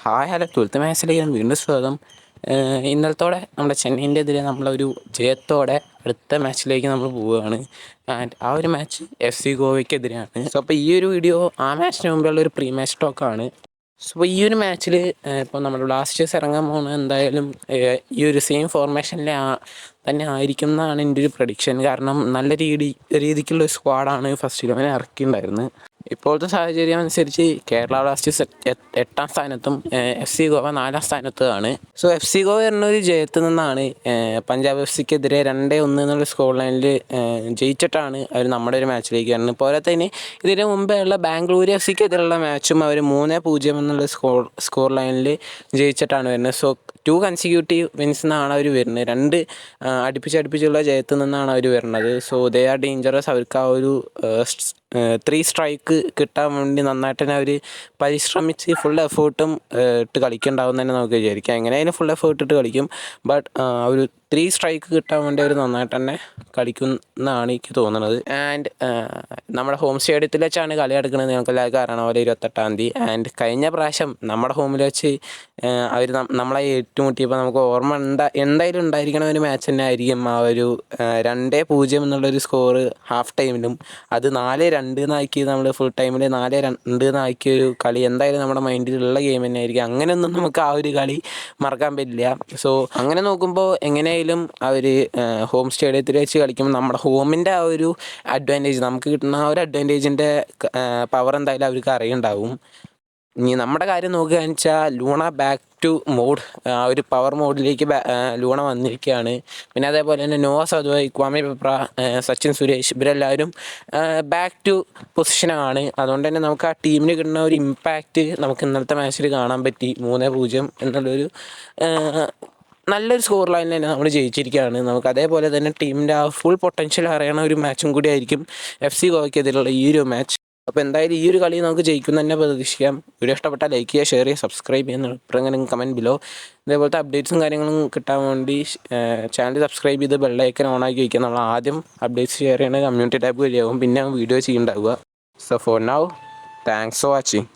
Hello 12th മാച്ചിലേക്ക് വീണ്ടും സ്വാഗതം. ഇന്നലത്തോടെ നമ്മുടെ ചെന്നൈൻ്റെ എതിരെ നമ്മളൊരു ജയത്തോടെ അടുത്ത മാച്ചിലേക്ക് നമ്മൾ പോവുകയാണ്. ആൻഡ് ആ ഒരു മാച്ച് FC ഗോവയ്ക്കെതിരെയാണ്. സോ അപ്പോൾ ഈ ഒരു വീഡിയോ ആ മാച്ചിന് മുമ്പുള്ള ഒരു പ്രീ മാച്ച് ടോക്കാണ്. സോ ഈ ഒരു മാച്ചിൽ ഇപ്പോൾ നമ്മൾ ബ്ലാസ്റ്റേഴ്സ് ഇറങ്ങാൻ പോകുന്നത് എന്തായാലും ഈ ഒരു സെയിം ഫോർമേഷനിൽ തന്നെ ആയിരിക്കും എന്നാണ് എൻ്റെ ഒരു പ്രഡിക്ഷൻ. കാരണം നല്ല രീതിക്കുള്ള ഒരു സ്ക്വാഡാണ് ഫസ്റ്റ് 11 ഇറക്കിയിട്ടുണ്ടായിരുന്നത്. ഇപ്പോഴത്തെ സാഹചര്യം അനുസരിച്ച് കേരള ബ്ലാസ്റ്റേഴ്സ് 8ാം സ്ഥാനത്തും FC ഗോവ 4ാം സ്ഥാനത്തുമാണ്. സോ FC ഗോവ എന്നൊരു ജയത്തിൽ നിന്നാണ് പഞ്ചാബ് FCക്കെതിരെ 2-1 എന്നുള്ള സ്കോർ ലൈനിൽ ജയിച്ചിട്ടാണ് അവർ നമ്മുടെ ഒരു മാച്ചിലേക്ക് വരുന്നത്. പോലെ തന്നെ ഇതിന് മുമ്പേ ഉള്ള ബാംഗ്ലൂർ FCക്കെതിരെയുള്ള മാച്ചും അവർ 3-0 എന്നുള്ള സ്കോർ ലൈനിൽ ജയിച്ചിട്ടാണ് വരുന്നത്. സോ 2 കൺസിക്യൂട്ടീവ് വിൻസ് എന്നാണ് അവർ വരുന്നത്. 2 അടുപ്പിച്ചുള്ള ജയത്തിൽ നിന്നാണ് അവർ വരുന്നത്. So they are dangerous. അവർക്ക് ആ ഒരു 3 സ്ട്രൈക്ക് കിട്ടാൻ വേണ്ടി നന്നായിട്ട് തന്നെ അവർ പരിശ്രമിച്ച് ഫുൾ എഫേർട്ടും ഇട്ട് കളിക്കുന്നുണ്ടാവും തന്നെ നമുക്ക് വിചാരിക്കാം. എങ്ങനെയായാലും ഫുൾ എഫേർട്ട് ഇട്ട് കളിക്കും. ബട്ട് ഒരു 3 സ്ട്രൈക്ക് കിട്ടാൻ വേണ്ടി അവർ നന്നായിട്ട് തന്നെ കളിക്കുന്നതാണ് എനിക്ക് തോന്നുന്നത്. ആൻഡ് നമ്മുടെ ഹോം സ്റ്റേഡിയത്തിൽ വെച്ചാണ് കളി നടക്കുന്നത്. നമുക്ക് എല്ലാവർക്കും അറിയണം പോലെ 28ാം തീയതി. ആൻഡ് കഴിഞ്ഞ പ്രാവശ്യം നമ്മുടെ ഹോമിൽ വെച്ച് അവർ നമ്മളെ ഏറ്റുമുട്ടിയപ്പോൾ നമുക്ക് ഓർമ്മ എന്തായാലും ഉണ്ടായിരിക്കണ ഒരു മാച്ച് തന്നെ ആയിരിക്കും ആ ഒരു 2-0 എന്നുള്ളൊരു സ്കോറ് ഹാഫ് ടൈമിലും അത് 4-2 എന്നാക്കിയത്. നമ്മൾ ഫുൾ ടൈമിൽ 4-2 എന്നാക്കിയ ഒരു കളി എന്തായാലും നമ്മുടെ മൈൻഡിലുള്ള ഗെയിം തന്നെ ആയിരിക്കും. അങ്ങനെയൊന്നും നമുക്ക് ആ ഒരു കളി മറക്കാൻ പറ്റില്ല. സോ അങ്ങനെ നോക്കുമ്പോൾ എങ്ങനെയായാലും അവർ ഹോം സ്റ്റേഡിയത്തിൽ വെച്ച് കളിക്കുമ്പോൾ നമ്മുടെ ഹോമിൻ്റെ ആ ഒരു അഡ്വാൻറ്റേജ്, നമുക്ക് കിട്ടുന്ന ആ ഒരു അഡ്വാൻറ്റേജിൻ്റെ പവർ എന്തായാലും അവർക്ക് അറിയുണ്ടാവും. ഇനി നമ്മുടെ കാര്യം നോക്കുകയാണെന്ന് വെച്ചാൽ ലൂണ ബാക്ക് ടു മോഡ്, ആ ഒരു പവർ മോഡിലേക്ക് ലൂണ വന്നിരിക്കുകയാണ്. പിന്നെ അതേപോലെ തന്നെ Noah Sadaoui, Kwame Peprah, Sachin Suresh ഇവരെല്ലാവരും ബാക്ക് ടു പൊസിഷനാണ്. അതുകൊണ്ട് തന്നെ നമുക്ക് ആ ടീമിന് കിട്ടുന്ന ഒരു ഇമ്പാക്റ്റ് നമുക്ക് ഇന്നലത്തെ മാച്ചിൽ കാണാൻ പറ്റി. 3-0 എന്നുള്ളൊരു നല്ലൊരു സ്കോർ ലൈനിൽ തന്നെ നമ്മൾ ജയിച്ചിരിക്കുകയാണ്. നമുക്ക് അതേപോലെ തന്നെ ടീമിൻ്റെ ആ ഫുൾ പൊട്ടൻഷ്യൽ അറിയണ ഒരു മാച്ചും കൂടി ആയിരിക്കും FC ഗോവയ്ക്കെതിരെയുള്ള ഈ ഒരു മാച്ച്. അപ്പോൾ എന്തായാലും ഈ ഒരു കളി നമുക്ക് ജയിക്കും തന്നെ പ്രതീക്ഷിക്കാം. വീഡിയോ ഇഷ്ടപ്പെട്ടാൽ ലൈക്ക് ചെയ്യുക, ഷെയർ ചെയ്യുക, സബ്സ്ക്രൈബ് ചെയ്യുക. ഇപ്പോഴെങ്ങനെ കമൻറ്റ് ബിലോ. ഇതേപോലത്തെ അപ്ഡേറ്റ്സും കാര്യങ്ങളും കിട്ടാൻ വേണ്ടി ചാനൽ സബ്സ്ക്രൈബ് ചെയ്ത് ബെല്ലൈക്കൻ ഓണാക്കി വയ്ക്കുക. നമ്മൾ ആദ്യം അപ്ഡേറ്റ്സ് ഷെയർ ചെയ്യുന്നത് കമ്മ്യൂണിറ്റി ടാബ് വഴിയാകും, പിന്നെ വീഡിയോ ചെയ്യുന്നുണ്ടാവുക. So for now thanks for watching.